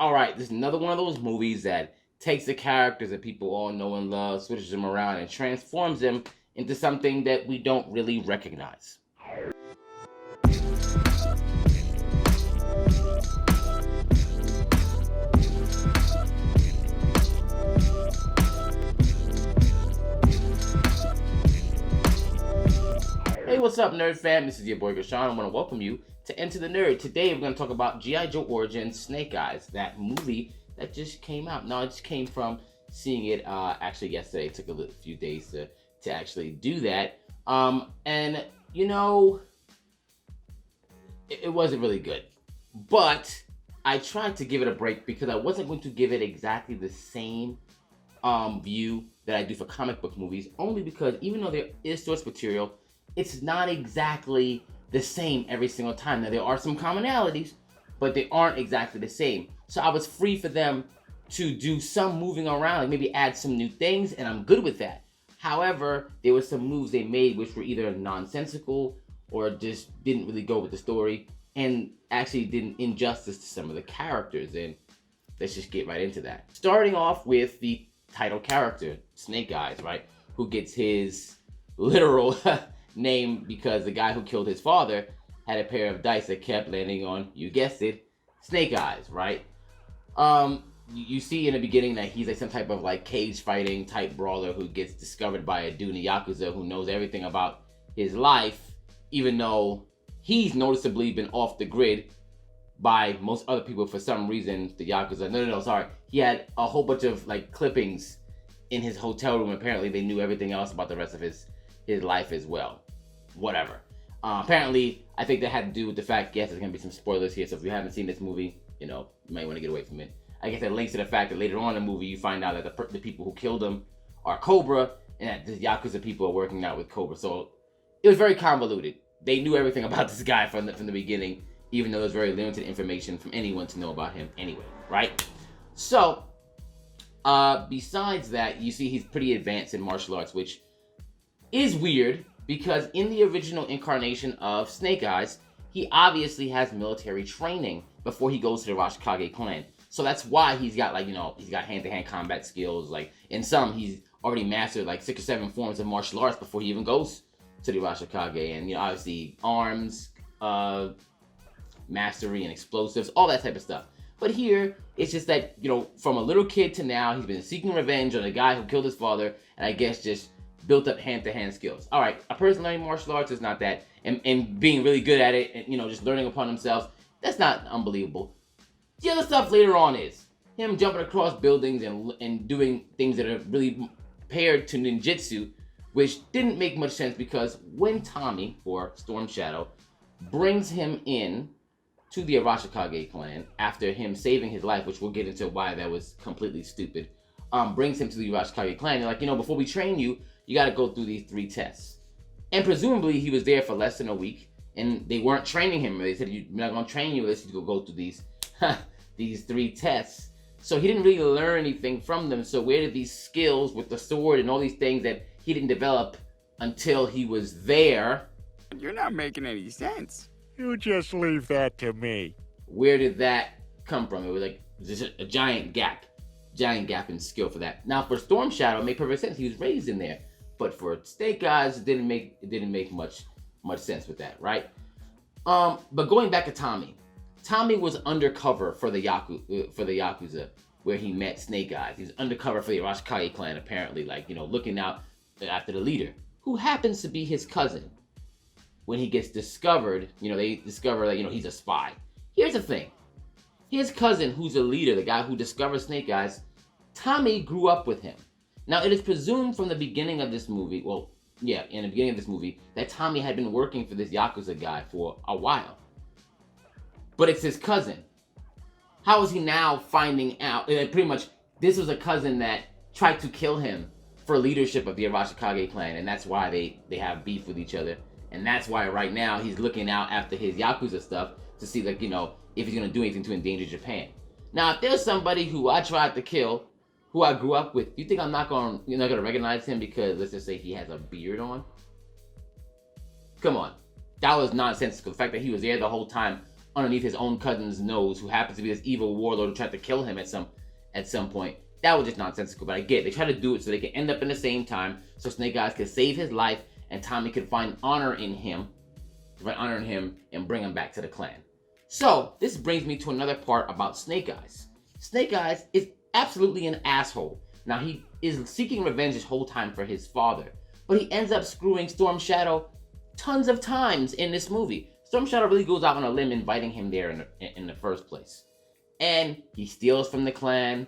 all right, this is another one of those movies that takes the characters that people all know and love, switches them around, and transforms them into something that we don't really recognize. Hey, what's up, nerd fam? This is your boy Gashawn. I want to welcome you to Enter the Nerd. Today, we're going to talk about G.I. Joe Origins Snake Eyes, that movie that just came out. Now, I just came from seeing it actually yesterday. It took a few days to actually do that. And, you know, it wasn't really good. But I tried to give it a break because I wasn't going to give it exactly the same view that I do for comic book movies, only because even though there is source material, it's not exactly the same every single time. Now, there are some commonalities, but they aren't exactly the same. So I was free for them to do some moving around, like maybe add some new things, and I'm good with that. However, there were some moves they made which were either nonsensical or just didn't really go with the story and actually did an injustice to some of the characters. And let's just get right into that. Starting off with the title character, Snake Eyes, right? Who gets his literal name because the guy who killed his father had a pair of dice that kept landing on, you guessed it, Snake Eyes, right? You see in the beginning that he's like some type of like cage fighting type brawler who gets discovered by a dude in the Yakuza who knows everything about his life, even though he's noticeably been off the grid by most other people for some reason. The Yakuza, sorry. He had a whole bunch of like clippings in his hotel room. Apparently they knew everything else about the rest of his life as well. Whatever. Apparently, I think that had to do with the fact, yes, there's going to be some spoilers here, so if you haven't seen this movie, you know, you might want to get away from it. I guess that links to the fact that later on in the movie, you find out that the people who killed him are COBRA, and that the Yakuza people are working out with COBRA. So, it was very convoluted. They knew everything about this guy from the beginning, even though there was very limited information from anyone to know about him anyway, right? So, besides that, you see he's pretty advanced in martial arts, which is weird, because in the original incarnation of Snake Eyes, he obviously has military training before he goes to the Arashikage clan. So that's why he's got, like, you know, he's got hand-to-hand combat skills. Like, in some, he's already mastered, like, 6 or 7 forms of martial arts before he even goes to the Arashikage. And, you know, obviously, arms, mastery, and explosives, all that type of stuff. But here, it's just that, you know, from a little kid to now, he's been seeking revenge on the guy who killed his father, and I guess just built up hand-to-hand skills. All right, a person learning martial arts is not that, and being really good at it, and, you know, just learning upon themselves, that's not unbelievable. The other stuff later on is him jumping across buildings and doing things that are really paired to ninjutsu, which didn't make much sense because when Tommy, or Storm Shadow, brings him in to the Arashikage clan after him saving his life, which we'll get into why that was completely stupid, brings him to the Arashikage clan. They're like, you know, before we train you, you got to go through these 3 tests. And presumably he was there for less than a week, and they weren't training him. They said, we're not going to train you unless you go through these 3 tests. So he didn't really learn anything from them. So where did these skills with the sword and all these things that he didn't develop until he was there? You're not making any sense. You just leave that to me. Where did that come from? It was like just a giant gap in skill for that. Now for Storm Shadow, it made perfect sense. He was raised in there. But for Snake Eyes, it didn't make much sense with that, right? But going back to Tommy was undercover for the Yakuza, where he met Snake Eyes. He's undercover for the Arashikage clan, apparently, like, you know, looking out after the leader, who happens to be his cousin. When he gets discovered, you know, they discover that, you know, he's a spy. Here's the thing. His cousin, who's a leader, the guy who discovered Snake Eyes, Tommy grew up with him. Now, it is presumed from the beginning of this movie, in the beginning of this movie, that Tommy had been working for this Yakuza guy for a while. But it's his cousin. How is he now finding out? Pretty much, this was a cousin that tried to kill him for leadership of the Arashikage clan, and that's why they have beef with each other. And that's why right now he's looking out after his Yakuza stuff to see, like, you know, if he's going to do anything to endanger Japan. Now, if there's somebody who I tried to kill, who I grew up with, you think you're not gonna recognize him because, let's just say, he has a beard on? Come on. That was nonsensical. The fact that he was there the whole time underneath his own cousin's nose, who happens to be this evil warlord who tried to kill him at some point. That was just nonsensical, but I get it. They try to do it so they can end up in the same time, so Snake Eyes could save his life, and Tommy could find honor in him, and bring him back to the clan. So, this brings me to another part about Snake Eyes. Snake Eyes is absolutely an asshole. Now, he is seeking revenge this whole time for his father, but he ends up screwing Storm Shadow tons of times in this movie. Storm Shadow really goes out on a limb inviting him there in the first place. And he steals from the clan.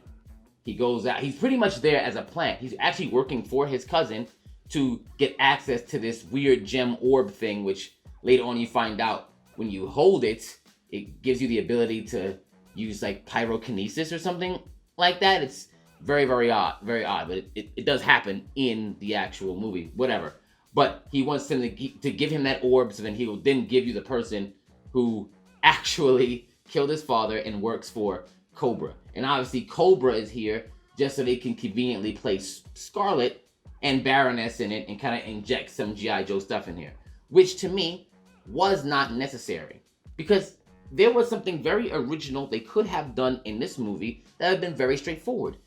He goes out. He's pretty much there as a plant. He's actually working for his cousin to get access to this weird gem orb thing, which later on you find out when you hold it, it gives you the ability to use like pyrokinesis or something like that. It's very, very odd, but it does happen in the actual movie, whatever. But he wants him to give him that orb, so then he will then give you the person who actually killed his father and works for COBRA. And obviously COBRA is here just so they can conveniently place SCARLETT and BARONESS in it and kind of inject some G.I. Joe stuff in here, which to me was not necessary, because there was something very original they could have done in this movie that had been very straightforward.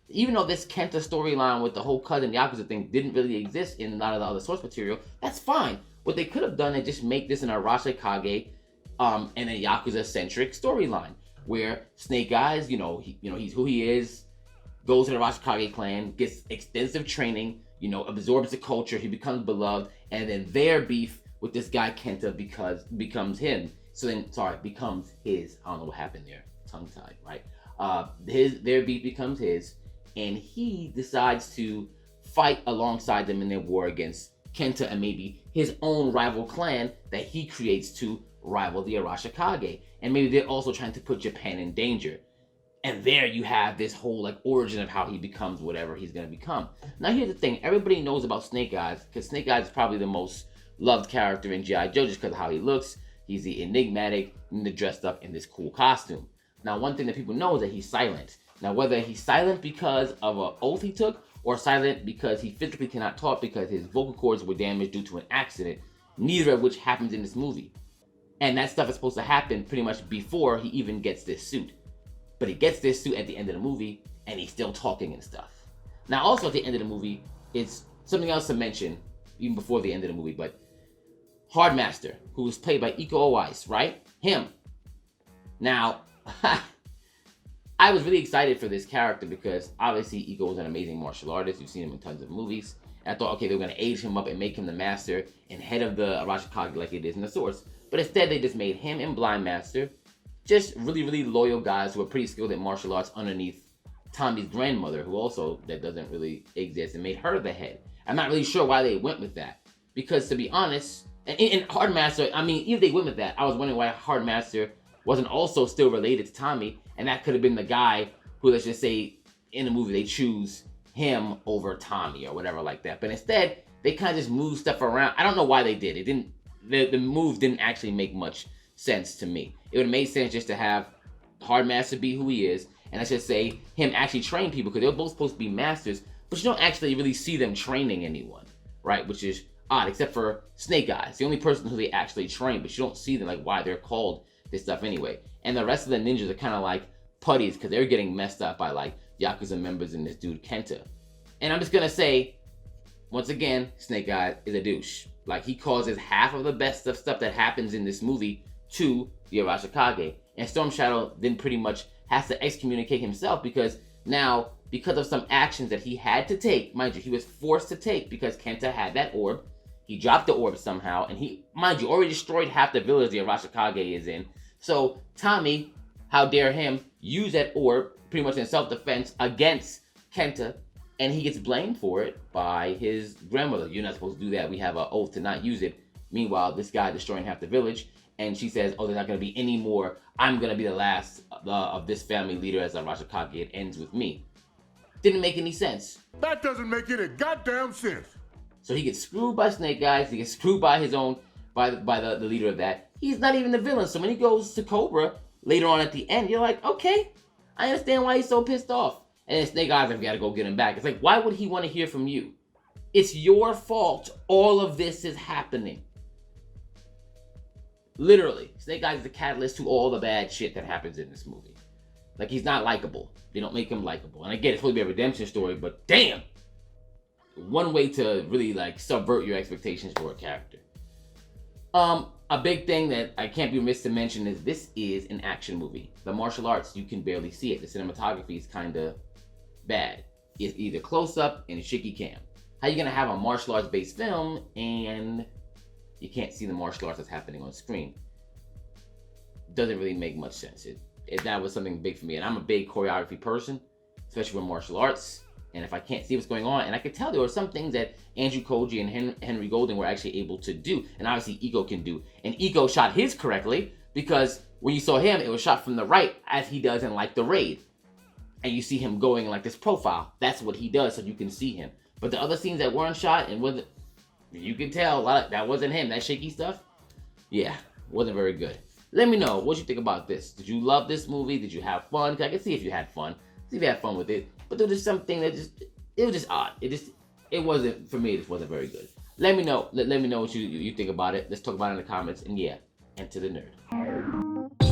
Even though this Kenta storyline with the whole cousin Yakuza thing didn't really exist in a lot of the other source material, that's fine. What they could have done is just make this an Arashikage and a Yakuza-centric storyline, where Snake Eyes, he's who he is, goes to the Arashikage clan, gets extensive training, absorbs the culture, he becomes beloved, and then their beef with this guy Kenta becomes him. Becomes his. I don't know what happened there. Tongue-tied, right? Their beef becomes his, and he decides to fight alongside them in their war against Kenta and maybe his own rival clan that he creates to rival the Arashikage. And maybe they're also trying to put Japan in danger. And there you have this whole origin of how he becomes whatever he's going to become. Now here's the thing. Everybody knows about Snake Eyes, because Snake Eyes is probably the most loved character in G.I. Joe just because of how he looks. He's the enigmatic, dressed up in this cool costume. Now, one thing that people know is that he's silent. Now, whether he's silent because of an oath he took, or silent because he physically cannot talk because his vocal cords were damaged due to an accident, neither of which happens in this movie. And that stuff is supposed to happen pretty much before he even gets this suit. But he gets this suit at the end of the movie, and he's still talking and stuff. Now, also at the end of the movie, it's something else to mention, even before the end of the movie, but Hardmaster, who was played by Iko Uwais, right? Him. Now, I was really excited for this character because obviously Iko was an amazing martial artist. You've seen him in tons of movies. And I thought, okay, they were going to age him up and make him the master and head of the Arashikage like it is in the source. But instead, they just made him and Blind Master just really, really loyal guys who are pretty skilled at martial arts underneath Tommy's grandmother, who also, that doesn't really exist, and made her the head. I'm not really sure why they went with that. Because to be honest, and Hardmaster, if they went with that, I was wondering why Hardmaster wasn't also still related to Tommy, and that could have been the guy who, let's just say, in the movie they choose him over Tommy or whatever like that. But instead, they kind of just moved stuff around. I don't know why they did. It didn't. The move didn't actually make much sense to me. It would have made sense just to have Hardmaster be who he is, and I should say him actually train people, because they were both supposed to be masters, but you don't actually really see them training anyone, right? Which is odd, except for Snake Eyes, the only person who they actually train, but you don't see them, like why they're called this stuff anyway. And the rest of the ninjas are kind of like putties, because they're getting messed up by like Yakuza members and this dude Kenta. And I'm just gonna say, once again, Snake Eyes is a douche. Like, he causes half of the best of stuff that happens in this movie to the Arashikage. And Storm Shadow then pretty much has to excommunicate himself, because now, because of some actions that he had to take, mind you, he was forced to take because Kenta had that orb. He dropped the orb somehow, and he, mind you, already destroyed half the village the Arashikage is in. So Tommy, how dare him, use that orb pretty much in self-defense against Kenta, and he gets blamed for it by his grandmother. You're not supposed to do that. We have an oath to not use it. Meanwhile, this guy destroying half the village, and she says, oh, there's not going to be any more. I'm going to be the last of this family leader as Arashikage. It ends with me. Didn't make any sense. That doesn't make any goddamn sense. So he gets screwed by Snake Eyes. He gets screwed by his own, by the leader of that. He's not even the villain. So when he goes to COBRA later on at the end, you're like, okay, I understand why he's so pissed off. And then Snake Eyes have got to go get him back. It's like, why would he want to hear from you? It's your fault all of this is happening. Literally, Snake Eyes is the catalyst to all the bad shit that happens in this movie. Like, he's not likable. They don't make him likable. And again, it's supposed to be a redemption story, but damn! One way to really, like, subvert your expectations for a character. A big thing that I can't be remiss to mention is this is an action movie. The martial arts, you can barely see it. The cinematography is kind of bad. It's either close-up and shaky cam. How you gonna have a martial arts based film and you can't see the martial arts that's happening on screen? Doesn't really make much sense. That was something big for me, and I'm a big choreography person, especially with martial arts. And if I can't see what's going on, and I could tell there were some things that Andrew Koji and Henry Golding were actually able to do, and obviously Ego can do. And Ego shot his correctly, because when you saw him, it was shot from the right, as he does in like The Raid. And you see him going like this profile. That's what he does, so you can see him. But the other scenes that weren't shot, and wasn't, you can tell a lot of, that wasn't him. That shaky stuff, yeah, wasn't very good. Let me know what you think about this. Did you love this movie? Did you have fun? 'Cause I can see if you had fun. See if you had fun with it. But there was just something that it was just odd. It wasn't, for me, it just wasn't very good. Let me know. Let me know what you think about it. Let's talk about it in the comments. And yeah, Enter the Nerd.